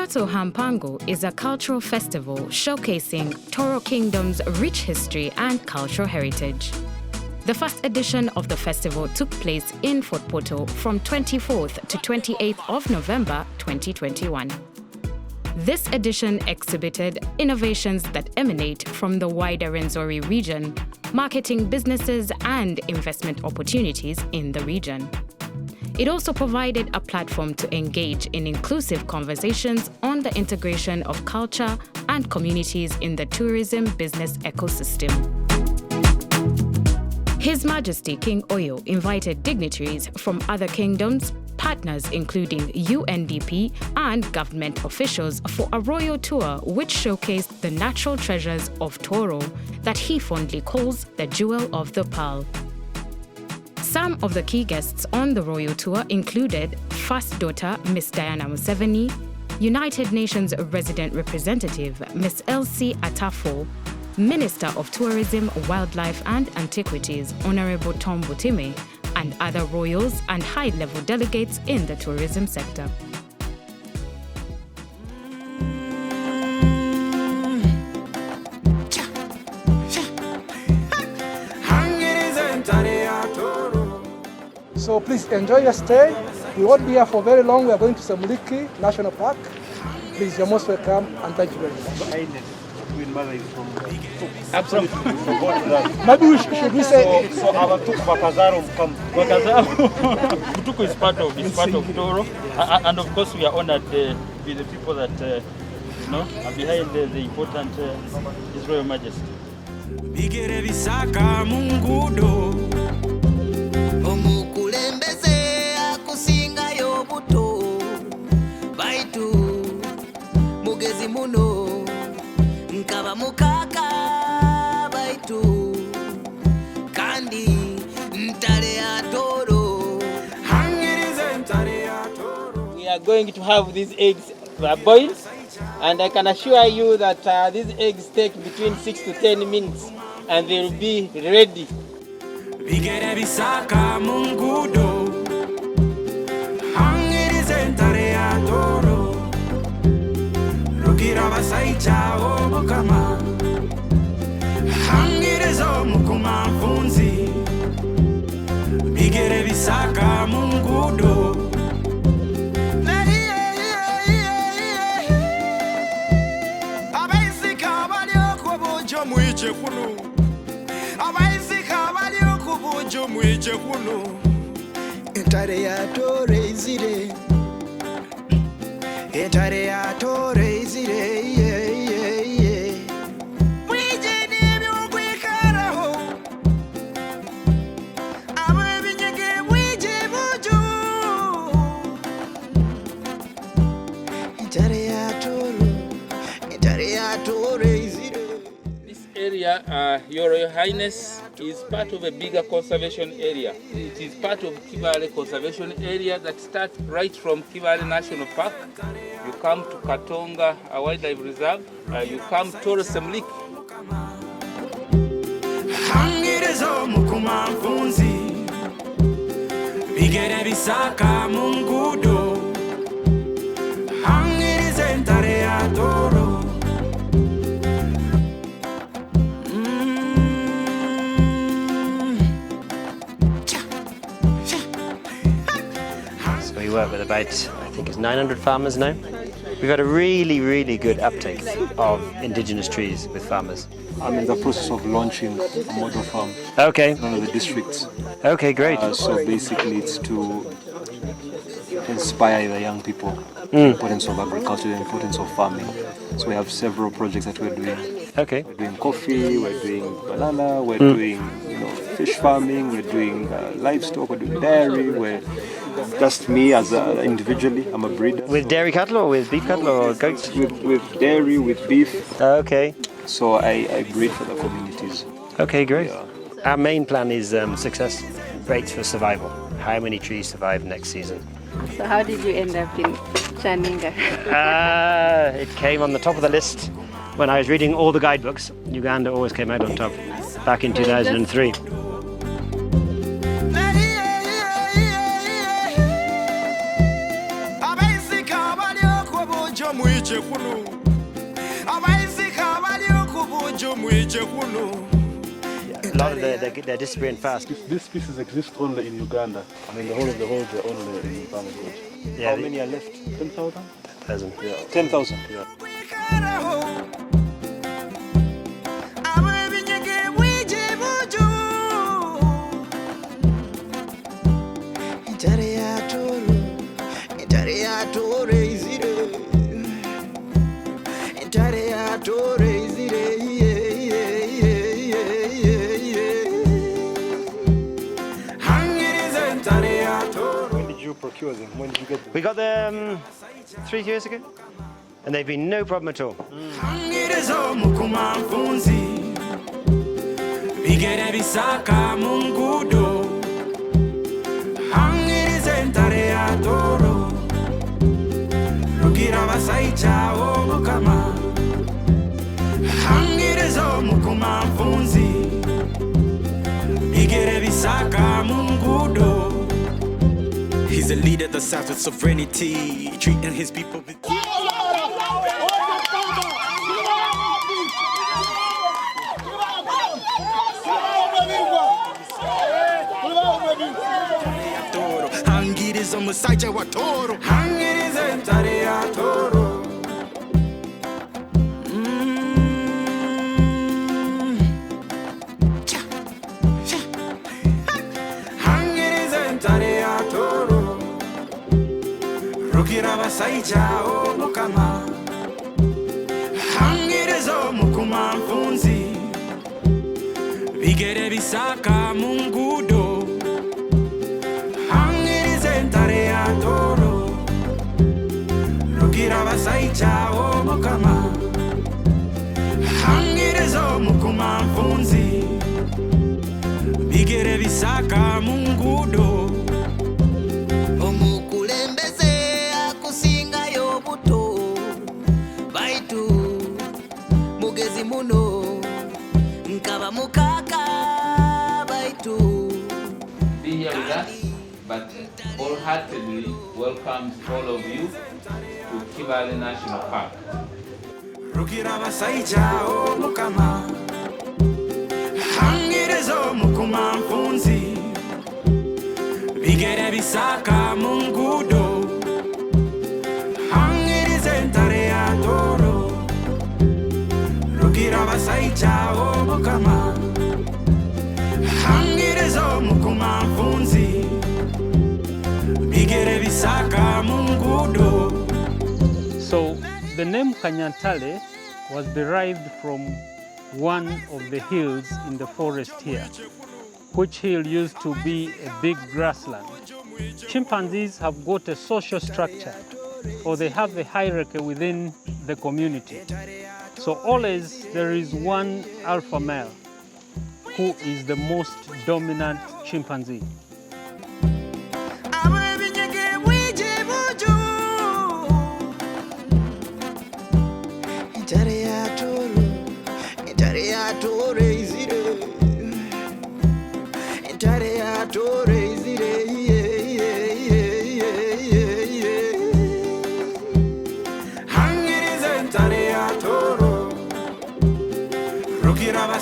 Ekyooto Ha Mpango is a cultural festival showcasing Toro Kingdom's rich history and cultural heritage. The first edition of the festival took place in Fort Portal from 24th to 28th of November 2021. This edition exhibited innovations that emanate from the wider Rwenzori region, marketing businesses and investment opportunities in the region. It also provided a platform to engage in inclusive conversations on the integration of culture and communities in the tourism business ecosystem. His Majesty King Oyo invited dignitaries from other kingdoms, partners including UNDP and government officials for a royal tour which showcased the natural treasures of Toro that he fondly calls the jewel of the pearl. Some of the key guests on the royal tour included First Daughter Miss Diana Museveni, United Nations Resident Representative Miss Elsie Atafo, Minister of Tourism, Wildlife and Antiquities Honorable Tom Butime, and other royals and high-level delegates in the tourism sector. So please enjoy your stay. We won't be here for very long. We are going to Semuliki National Park. Please, you're most welcome and thank you very much. Absolutely. Maybe should we say... So our Bakazaro come. Butuku is part of Toro. And of course we are honored with the people that are behind the important His Royal Majesty. We are going to have these eggs boiled, and I can assure you that these eggs take between 6 to 10 minutes and they will be ready. This area, Your Royal Highness, is part of a bigger conservation area. It is part of Kivale Conservation Area that starts right from Kivale National Park. You come to Katonga Wildlife Reserve, you come to Toro Semuliki. So we work with about, I think it's 900 farmers now. We've had a really, really good uptake of indigenous trees with farmers. I'm in the process of launching a model farm Okay. in one of the districts. Okay, great. So basically it's to inspire the young people, the importance of agriculture, the importance of farming. So we have several projects that we're doing. Okay. We're doing coffee, we're doing banana, we're doing fish farming, we're doing livestock, we're doing dairy, we're just me as individually, I'm a breeder. With dairy cattle or with beef cattle or goats? With dairy, with beef. Okay. So I breed for the communities. Okay, great. Yeah. Our main plan is success rates for survival. How many trees survive next season? So how did you end up in Chaninga? It came on the top of the list when I was reading all the guidebooks. Uganda always came out on top back in 2003. Mu A lot of they're disappearing fast. This species exists only in Uganda. I mean, the whole of the world, they're only in Bangladesh. Yeah, How many are left? 10,000? 10,000. Yeah. 10,000. Yeah. When did you procure them? When did you get them? We got them 3 years ago, and they've been no problem at all. He's a leader of the South with sovereignty, treating his people with... Hangirizo musacha wa toro, hangirizo entare ya toro. Hangirizo entare ya toro, rukira basaicha o mukama. Hangirizo mukuma mfunzi, bigere bisaka mungudo. Saicha o mukama hangirezo mukuma mfunzi bigere bisaka mungudo omukulembeze akusinga yobuto baitu mugezi muno nkaba mukaka baitu. Be here with us, but wholeheartedly welcomes all of you to Kibale National Park. Rukira basaicha o mukama hangirezo mukuma mfunzi bigere bisaka mungudo hangirize ntare ya toro rukira basaicha o mukama hangirezo mukuma mfunzi bigere bisaka mungudo. So the name Kanyantale was derived from one of the hills in the forest here, which hill used to be a big grassland. Chimpanzees have got a social structure, or they have a hierarchy within the community. So always there is one alpha male who is the most dominant chimpanzee.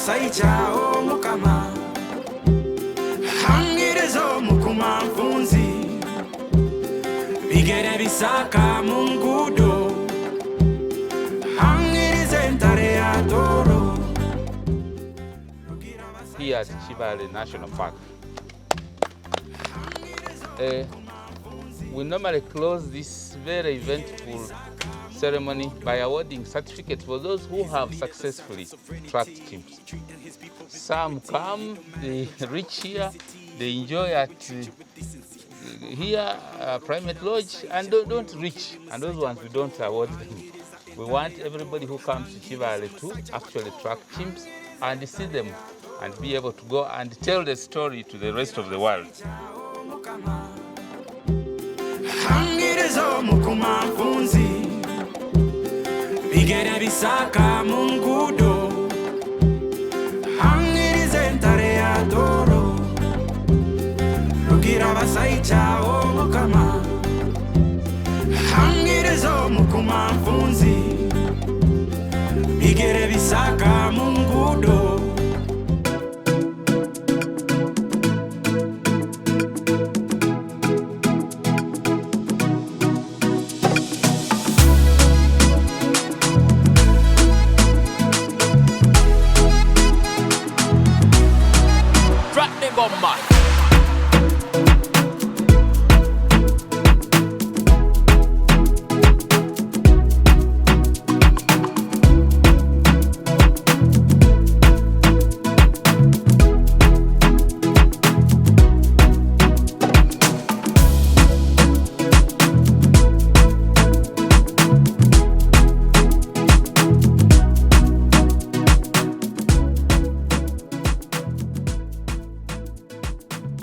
Saicha o mukama hangirezo mukuma mfunzi bigere bisaka mungudo hangirize ntare ya toro. Here at Kibale National Park, we normally close this very eventful ceremony by awarding certificates for those who have successfully tracked chimps. Some come, they reach here, they enjoy at here, private lodge, and don't reach. And those ones we don't award them. We want everybody who comes to Kibale to actually track chimps and see them and be able to go and tell the story to the rest of the world. Bigere bisaka mungudo hangirize ntare ya toro rukira basaicha o mukama hangirizo mukuma kumanfunzi bigere bisaka mungudo.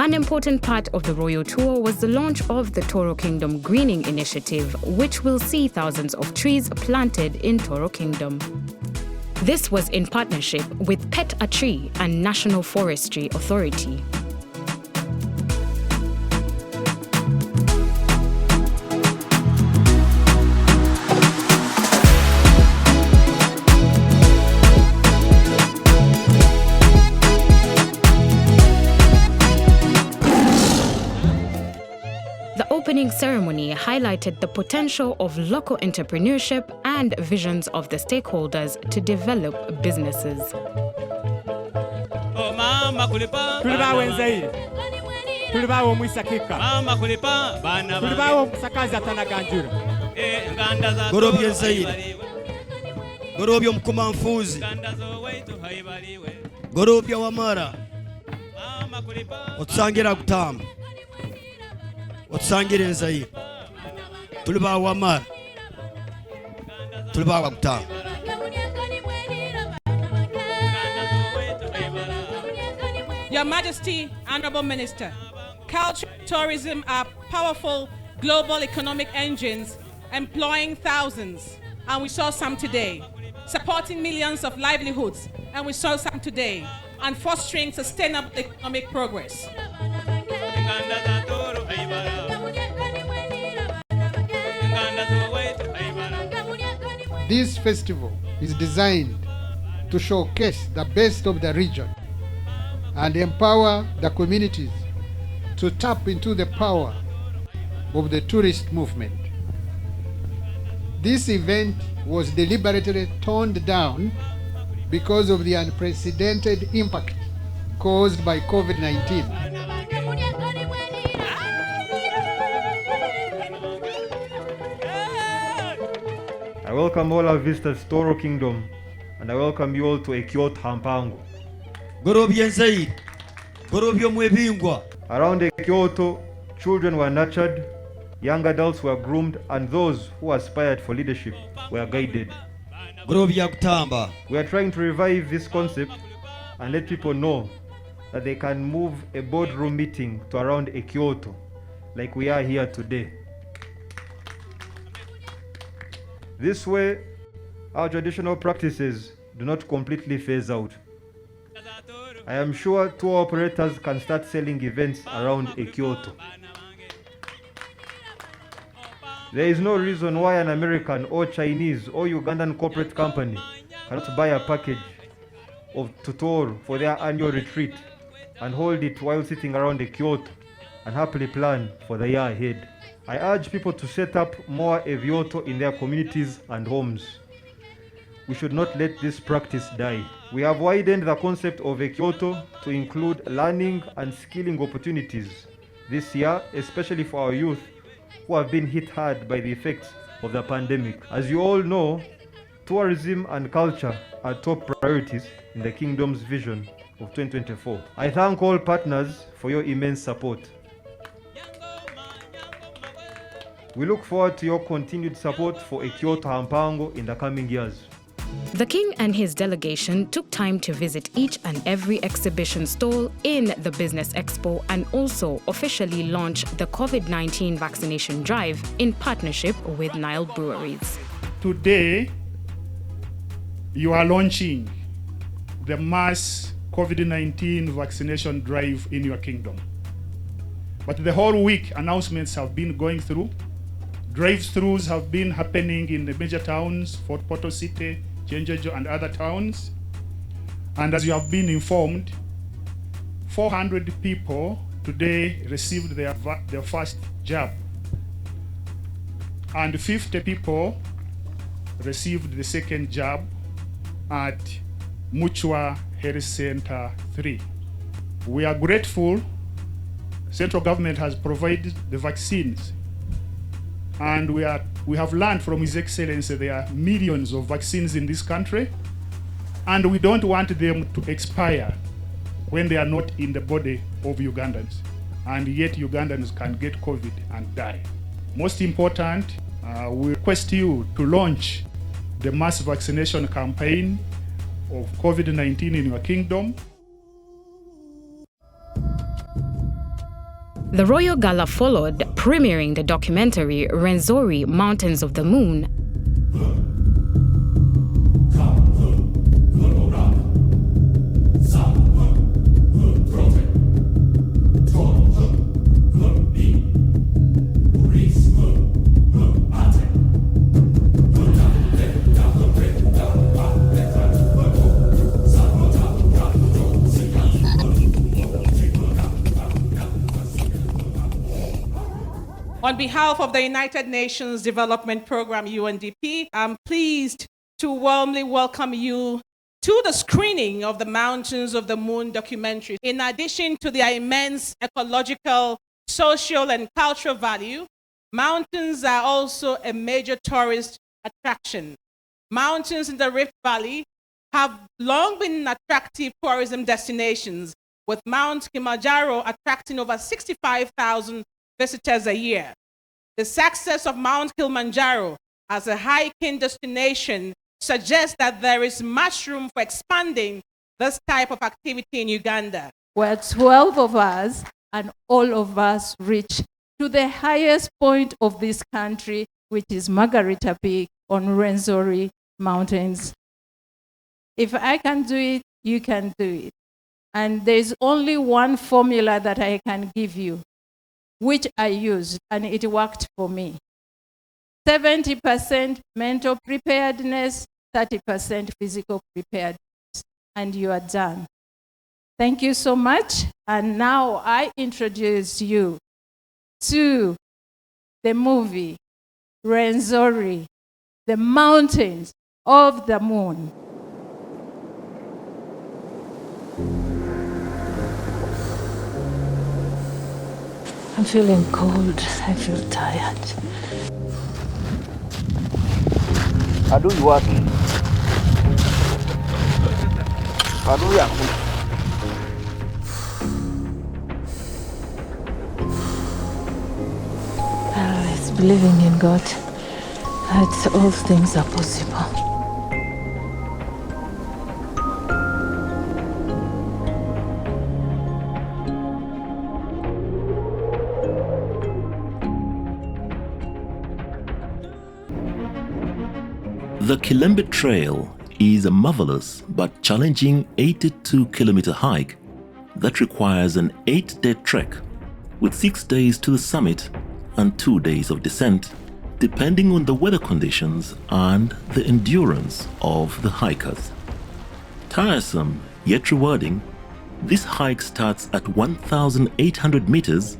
An important part of the royal tour was the launch of the Toro Kingdom Greening Initiative, which will see thousands of trees planted in Toro Kingdom. This was in partnership with Pet a Tree and National Forestry Authority. The opening ceremony highlighted the potential of local entrepreneurship and visions of the stakeholders to develop businesses. Tulibawo enzaire, tulibawo mwisakika, tulibawo musakazi atanaganjura. Gorobye enzaire, gorobye omukumanfuzi, gorobye wamara, otusangira kutamba. Otusangire enzaire tulibawo wamara tulibawo kutamba. Your Majesty, Honorable Minister, culture and tourism are powerful global economic engines employing thousands, and we saw some today, supporting millions of livelihoods, and we saw some today, and fostering sustainable economic progress. This festival is designed to showcase the best of the region and empower the communities to tap into the power of the tourist movement. This event was deliberately toned down because of the unprecedented impact caused by COVID-19. I welcome all our visitors to Toro Kingdom, and I welcome you all to Ekyooto Ha Mpango. Around Ekyooto, children were nurtured, young adults were groomed, and those who aspired for leadership were guided. We are trying to revive this concept and let people know that they can move a boardroom meeting to around Ekyooto, like we are here today. This way, our traditional practices do not completely phase out. I am sure tour operators can start selling events around Ekyooto. There is no reason why an American or Chinese or Ugandan corporate company cannot buy a package to Toro for their annual retreat and hold it while sitting around Ekyooto and happily plan for the year ahead. I urge people to set up more Ekyooto in their communities and homes. We should not let this practice die. We have widened the concept of Ekyooto to include learning and skilling opportunities this year, especially for our youth who have been hit hard by the effects of the pandemic. As you all know, tourism and culture are top priorities in the Kingdom's vision of 2024. I thank all partners for your immense support. We look forward to your continued support for Ekyooto Ha Mpango in the coming years. The King and his delegation took time to visit each and every exhibition stall in the Business Expo and also officially launch the COVID-19 vaccination drive in partnership with Nile Breweries. Today, you are launching the mass COVID-19 vaccination drive in your kingdom. But the whole week, announcements have been going through Drive-throughs have been happening in the major towns, Fort Portal City, Jenjojo, and other towns. And as you have been informed, 400 people today received their first jab. And 50 people received the second jab at Muchwa Health Center 3. We are grateful. Central government has provided the vaccines, and we have learned from His Excellency there are millions of vaccines in this country, and we don't want them to expire when they are not in the body of Ugandans, and yet Ugandans can get COVID and die. Most important, we request you to launch the mass vaccination campaign of COVID-19 in your kingdom. The Royal Gala followed, premiering the documentary Rwenzori, Mountains of the Moon. On behalf of the United Nations Development Program, UNDP, I'm pleased to warmly welcome you to the screening of the Mountains of the Moon documentary. In addition to their immense ecological, social, and cultural value, mountains are also a major tourist attraction. Mountains in the Rift Valley have long been attractive tourism destinations, with Mount Kilimanjaro attracting over 65,000 visitors a year. The success of Mount Kilimanjaro as a hiking destination suggests that there is much room for expanding this type of activity in Uganda. We're 12 of us, and all of us reach to the highest point of this country, which is Margarita Peak on Rwenzori Mountains. If I can do it, you can do it. And there's only one formula that I can give you, which I used, and it worked for me. 70% mental preparedness, 30% physical preparedness, and you are done. Thank you so much. And now I introduce you to the movie, Rwenzori, the Mountains of the Moon. I'm feeling cold. I feel tired. Adui wapi? Adui yako. It's believing in God that all things are possible. The Kilembe Trail is a marvelous but challenging 82-kilometer hike that requires an 8-day trek with 6 days to the summit and 2 days of descent, depending on the weather conditions and the endurance of the hikers. Tiresome yet rewarding, this hike starts at 1,800 meters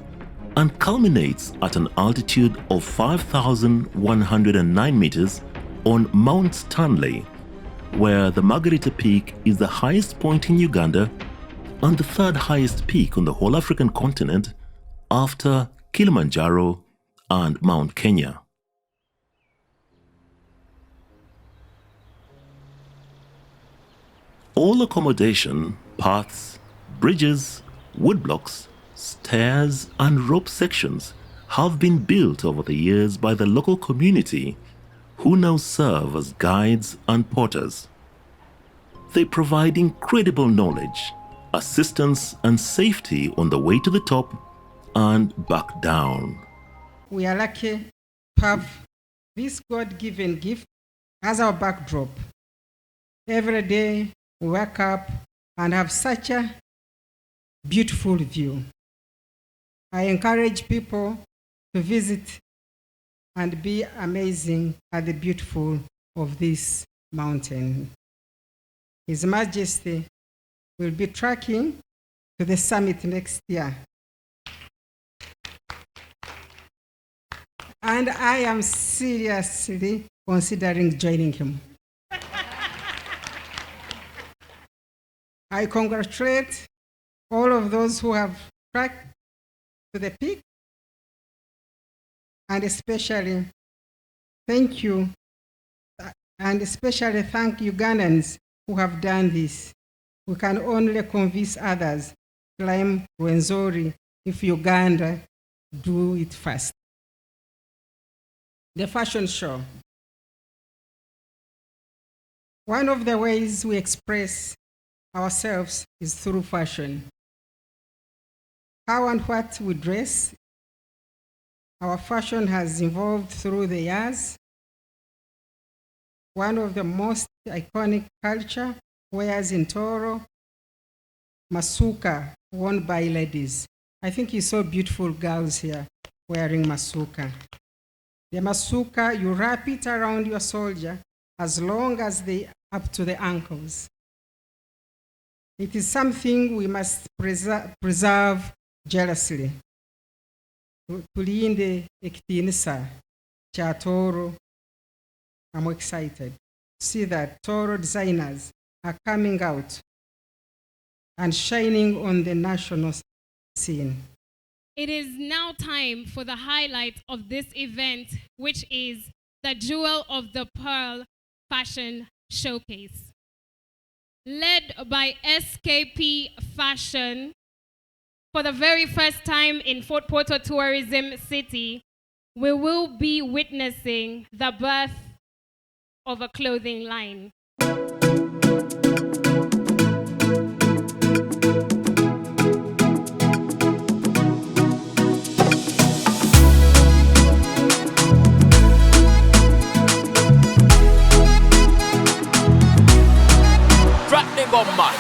and culminates at an altitude of 5,109 meters on Mount Stanley, where the Margarita Peak is the highest point in Uganda and the third highest peak on the whole African continent after Kilimanjaro and Mount Kenya. All accommodation, paths, bridges, woodblocks, stairs and rope sections have been built over the years by the local community, who now serve as guides and porters. They provide incredible knowledge, assistance and safety on the way to the top and back down. We are lucky to have this God-given gift as our backdrop. Every day we wake up and have such a beautiful view. I encourage people to visit and be amazing at the beautiful of this mountain. His Majesty will be tracking to the summit next year. And I am seriously considering joining him. I congratulate all of those who have tracked to the peak, and especially thank you, and especially thank Ugandans who have done this. We can only convince others to climb Rwenzori if Uganda do it first. The fashion show. One of the ways we express ourselves is through fashion. How and what we dress, our fashion has evolved through the years. One of the most iconic culture wears in Toro, masuka, worn by ladies. I think you saw beautiful girls here wearing masuka. The masuka, you wrap it around your soldier as long as they up to the ankles. It is something we must preserve jealously. Tulinde ekitiinisa kya Toro. I'm excited to see that Toro designers are coming out and shining on the national scene. It is now time for the highlight of this event, which is the Jewel of the Pearl Fashion Showcase. Led by SKP Fashion, for the very first time in Fort Portal Tourism City, we will be witnessing the birth of a clothing line. Drop the bomb.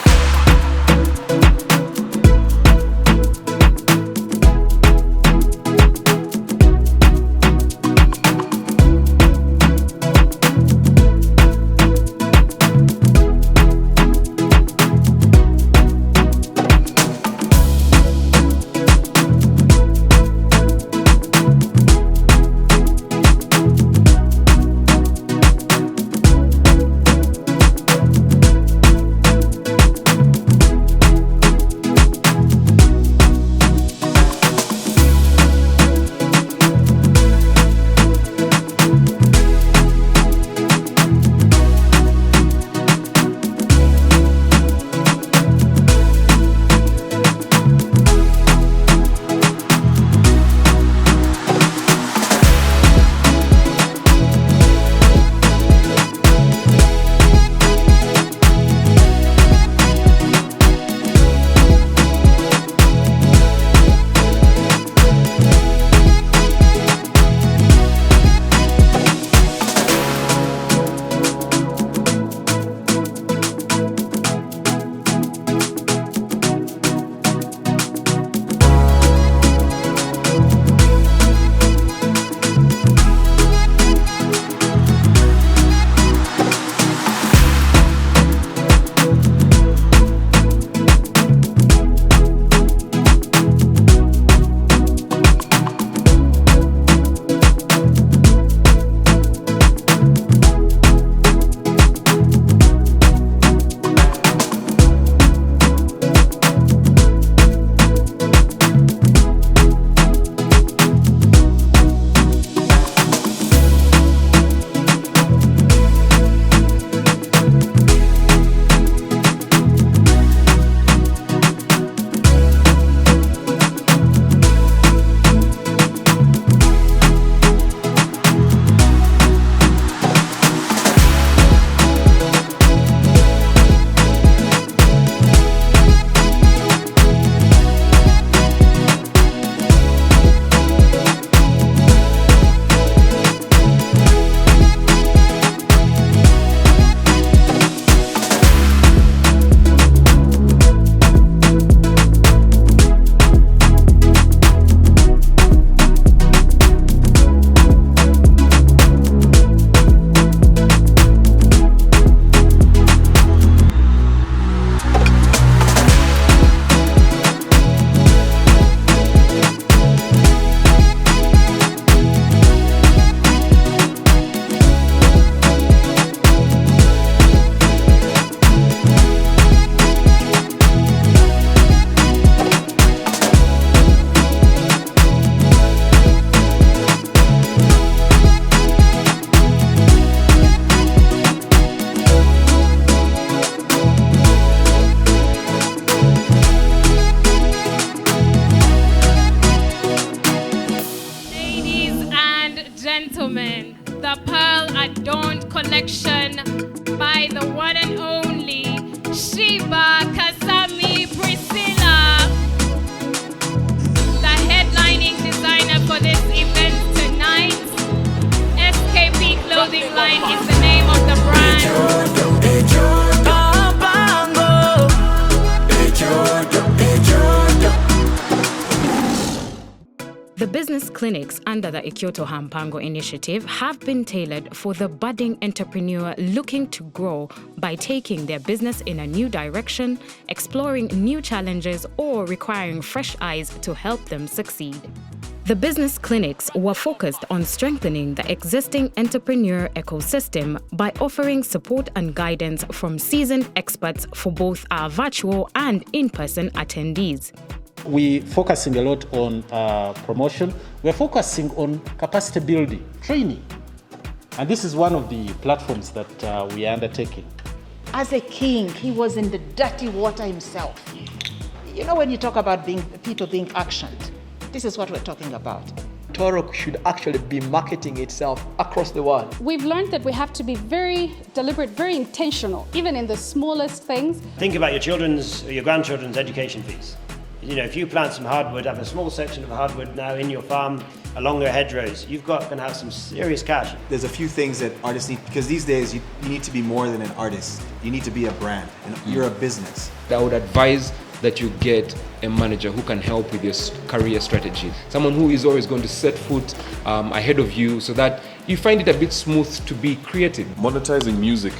gentlemen, the Pearl Adorned Collection by the one and only Sheba Kasami Priscilla. The headlining designer for this event tonight, SKP Clothing Line is the name of the brand. Ekyooto Ha Mpango. The business clinics under the Ekyooto Ha Mpango initiative have been tailored for the budding entrepreneur looking to grow by taking their business in a new direction, exploring new challenges, or requiring fresh eyes to help them succeed. The business clinics were focused on strengthening the existing entrepreneur ecosystem by offering support and guidance from seasoned experts for both our virtual and in-person attendees. We're focusing a lot on promotion. We're focusing on capacity building, training. And this is one of the platforms that we are undertaking. As a king, he was in the dirty water himself. You know, when you talk about people being actioned, this is what we're talking about. Toro should actually be marketing itself across the world. We've learned that we have to be very deliberate, very intentional, even in the smallest things. Think about your children's or your grandchildren's education fees. You know, if you plant some hardwood, have a small section of hardwood now in your farm along your hedgerows, you've got going to have some serious cash. There's a few things that artists need, because these days you need to be more than an artist. You need to be a brand, and you're a business. I would advise that you get a manager who can help with your career strategy. Someone who is always going to set foot ahead of you so that you find it a bit smooth to be creative. Monetizing music,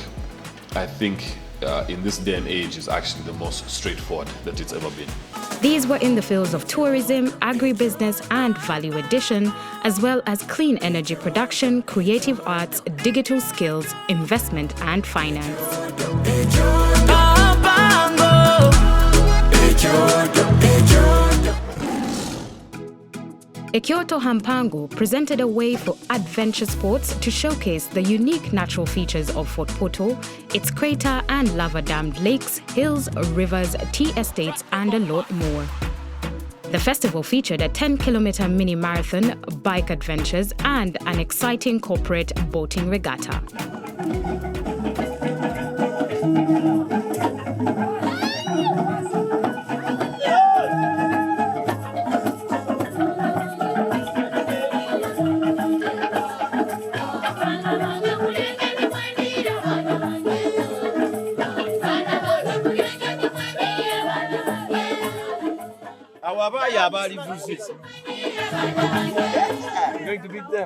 I think, in this day and age is actually the most straightforward that it's ever been. These were in the fields of tourism, agribusiness, and value addition, as well as clean energy production, creative arts, digital skills, investment, and finance. Ekyooto Ha Mpango presented a way for adventure sports to showcase the unique natural features of Fort Portal, its crater and lava-dammed lakes, hills, rivers, tea estates, and a lot more. The festival featured a 10-kilometer mini marathon, bike adventures, and an exciting corporate boating regatta.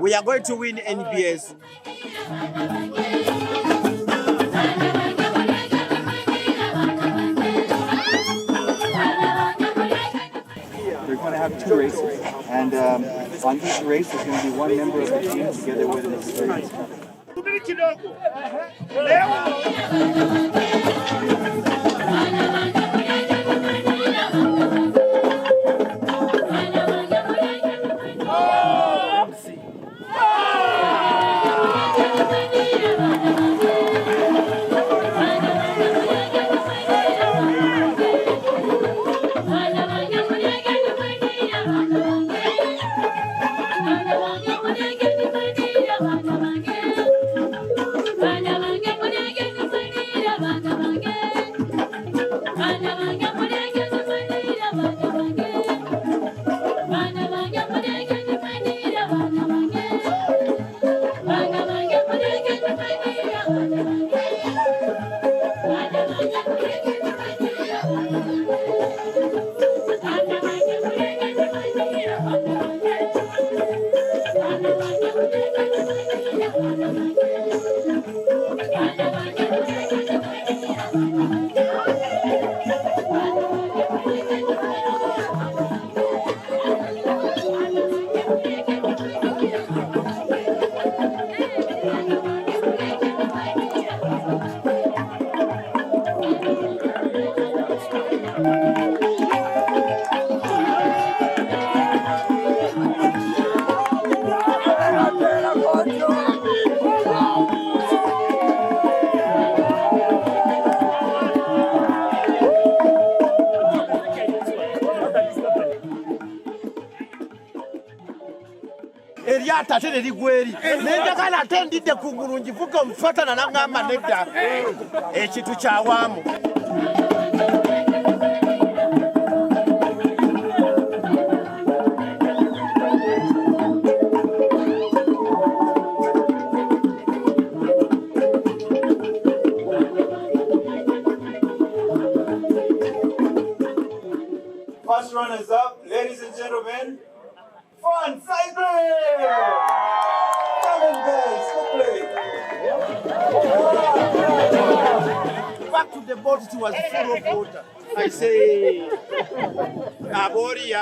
We are going to win NBS. We're going to have two races, and on each race there's going to be one member of the team together with an experience. Eriata ate ligweri. Nenjagala ate ndidde kungulu njivuga omufatana n'angamba nedda. Ekitu kyawamu. First runners up, ladies and gentlemen, Fun Cycling! Come on, guys, quickly! Back to the boat, it was full of water. I say, abori.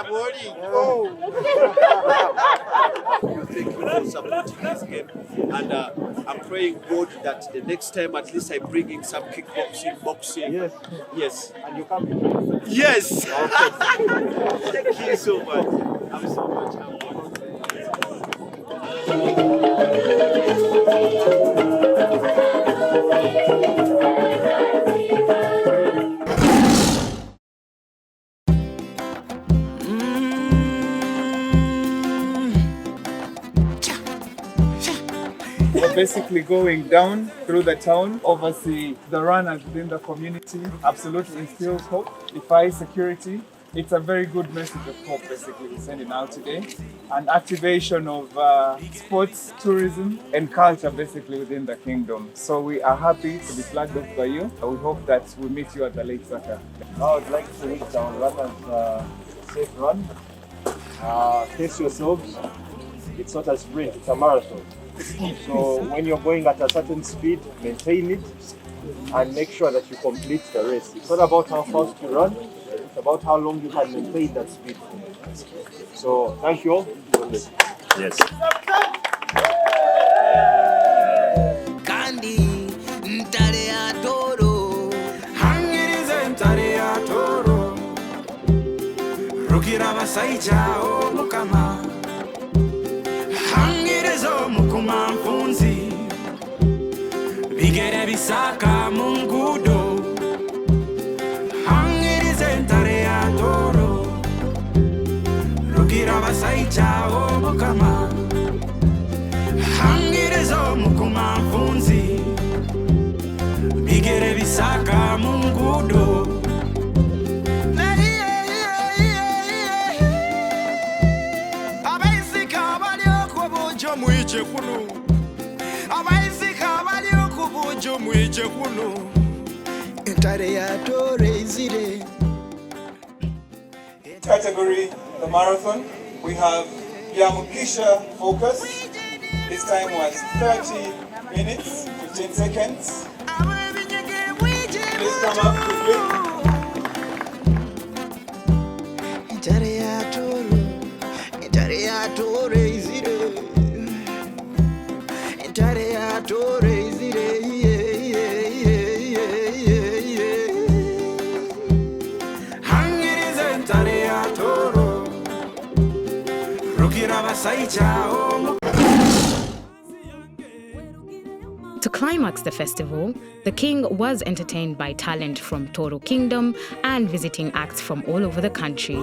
Oh. Thank you for supporting this game. And I'm praying God that the next time at least I bring in some kickboxing, boxing. Yes. And you come. Yes. Thank you so much. I'm so much happy. We're basically going down through the town, oversee the runners within the community, absolutely instills hope, defies security. It's a very good message of hope basically we're sending out today. An activation of sports, tourism and culture basically within the kingdom. So we are happy to be flagged off by you. We hope that we meet you at the Lake Saka. I would like to wish our runners safe run. Pace yourselves. It's not a sprint, it's a marathon. So when you're going at a certain speed, maintain it and make sure that you complete the race. It's not about how fast you run, it's about how long you can maintain that speed. So thank you all. Yes. Mfunzi bigere bisaka mungudo hangirize ntare ya toro rugira basaicha omukama hangirize omukuma mfunzi bigere bisaka mungudo abaisika baliokuwa bojo mwiche kunu Category, the marathon, we have Yamukisha Focus. His time was 30 minutes, 15 seconds. Please come up quickly. To climax the festival, the king was entertained by talent from Toro Kingdom and visiting acts from all over the country.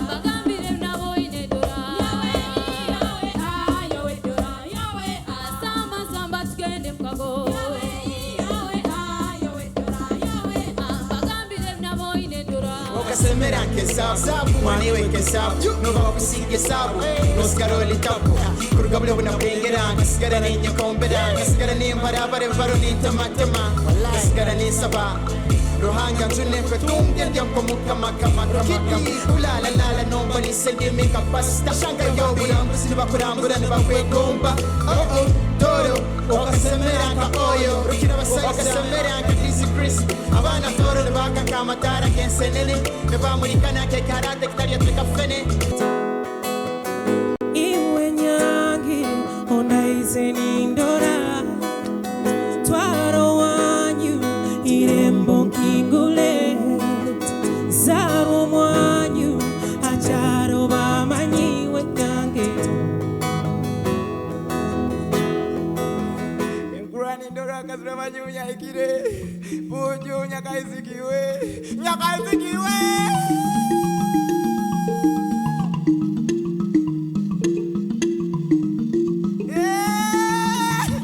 Bagambi weke sabu mwane weke sabu no bakusige sabu no skaroli tapu kurugabule buna bwengeranga sigara ni nyakomberanga sigara ni mbarabare baro ni tamatama sigara ni saba Rohanga tune fetum dia ko mukama kama ulala lala nomba ni sende meka pasta shanga yo burambu silba kurambu na bakwe gomba toro okasemera ka oyo rukina basaka okasemera ka Chris Chris abana toro de baka kama tara kensenene ne bamulikana ke karate kitaria tukafene iwe nyangi ona izeni ndora twaro wanyu irembo kingule zaro mwanyu acharo bamanyiwe kange Mkurani ndora kasura manyunya ikire buju nyakaizikiwe nyakaizikiwe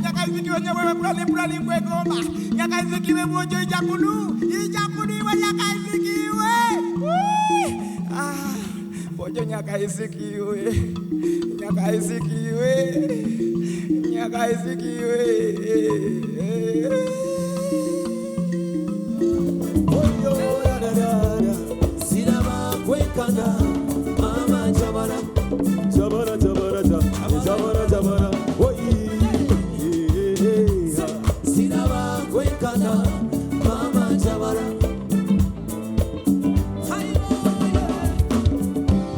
nyakaizikiwe nyewe prali kwe goma nyakaizikiwe buju ijakunu ijakuniwe nyakaizikiwe buju nyakaizikiwe nyakaizikiwe nyakaizikiwe kwekana mama jabara jabara jabara jabara jabara oi sinaba kwekana mama jabara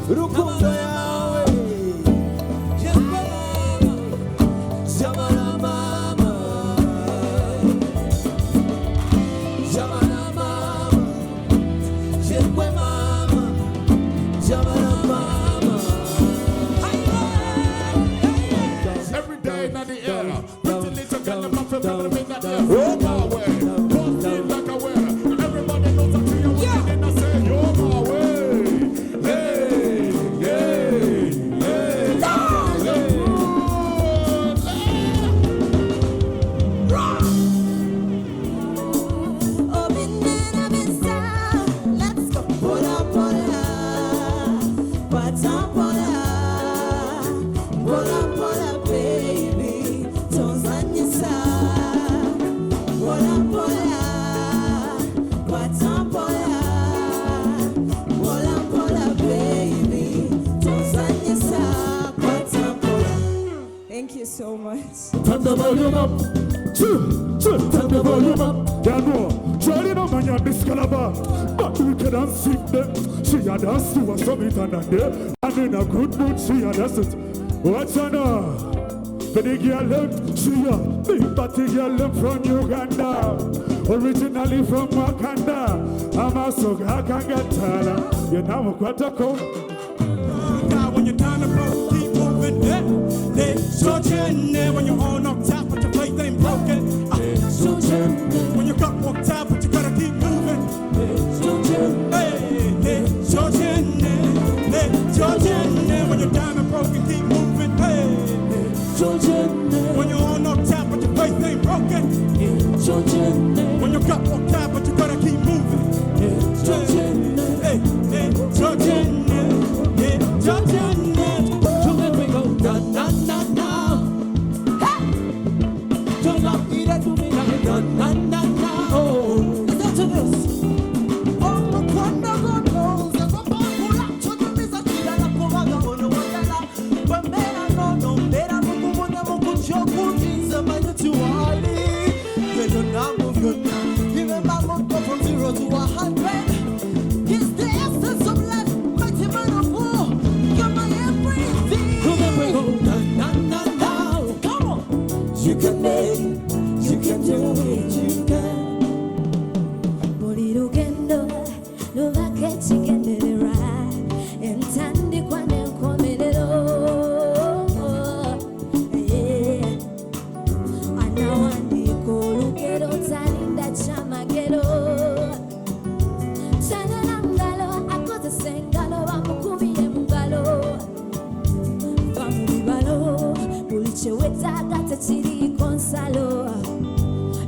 rukundo yawe jabara mama jabara mama jekwe mama every day in the air, pretty little girl, the muffin feather make that air feel my way. Don't feel like I wear. Everybody knows that you're winning, and I say you're my way. Hey, hey, hey, let's go. Pola, pola, pata, pola, pola, pola, baby, Tanzania sa. Pola, pola, pata, pola, pola, pola, baby, Tanzania sa. Pata, pola. Thank you so much. Turn the volume up. Turn the volume up. Yeah, no. Charlie no man ya discalaba. But we can dance with them. She a dance to a summit and a day. And in a good mood she a dance it. What's on her? Big girl she a big batty girl from Uganda. Originally from Wakanda. I'm a soga kangatala. You know what I call. Now when you're down the road, keep moving there. When you're on up top, but your faith ain't broken. When you got walked out, but you gotta keep moving. Hey, when you're down and broken, keep moving. Hey, when you're on up top, but your faith ain't broken. When you got walked out, but you gotta keep moving. Hey, we go na na na na. Don't love me that to me na na na na. Oh, listen to this. Oh, my God knows that I'm pull up to the misa kila na kuvaga mono wala. Pambera no bera muku mona muku choku jinza manya tu wali. You don't know move your now. Give a man go from 0 to 100. He's the essence of life. Mighty man of war. You're my everything. Come on, we go na na na na. Come on. You can make it. You can do it. You can. Boliro kendo, lo vakechi kendera, entandi kwane komelero. Anawandi kolukero talinda chamagero. Chanalangalo akoze sengalo bamukubiye mungalo. Bamubibalo, bulicheweta gata chiri konsalo.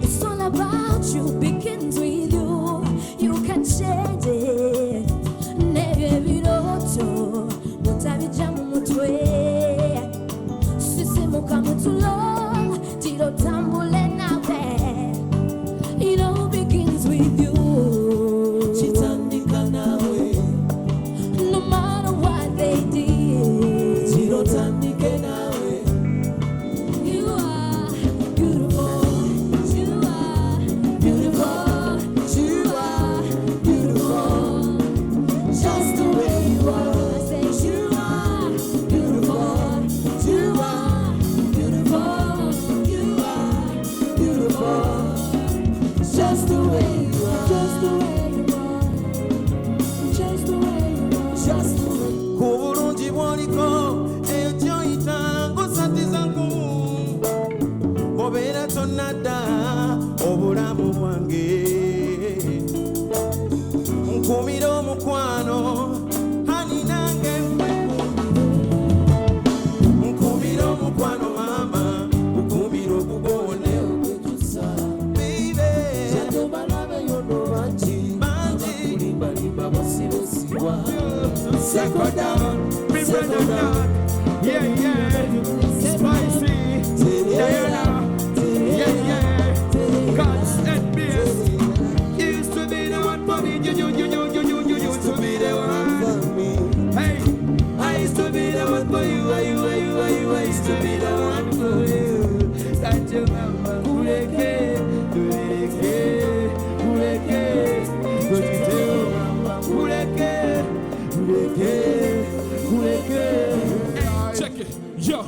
It's all about you, begins with you. You can change it. Never kubulungi bwoliko eyo gyoyita ng'osatiza nkumu obeera tonadda obulamu bwange nkumira omukwano hani nange nkumira omukwano maama ukumira okugone okwejusa bibe kyatobalabe yono bangi kulimbalimba bosibosibwa settle down yeah spicy Diana yeah Guts and beers used to be the one for me you used to be the one for me hey I used to be the one for you I used to be the one for you that your mama uleke go to tell mama uleke check it, yo,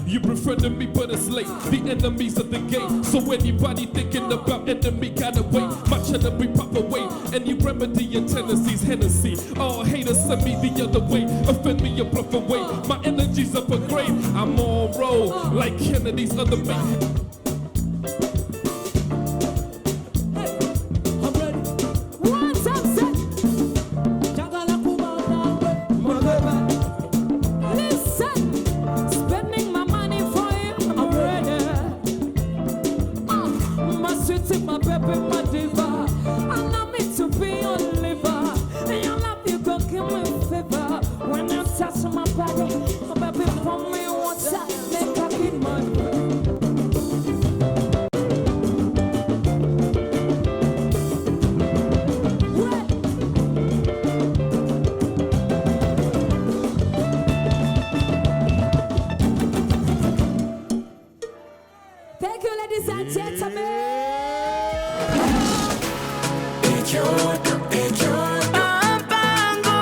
you befriended me but it's late. The enemies of the game. So anybody thinking about enemy gotta wait. My cheddar be pop away. And you remedy your tendencies, Hennessy. All haters send me the other way. Offend me, you bluff away. My energy's up a grade. I'm on roll like Kennedy's other mate. Thank you, ladies and gentlemen. Ekyooto Ha Mpango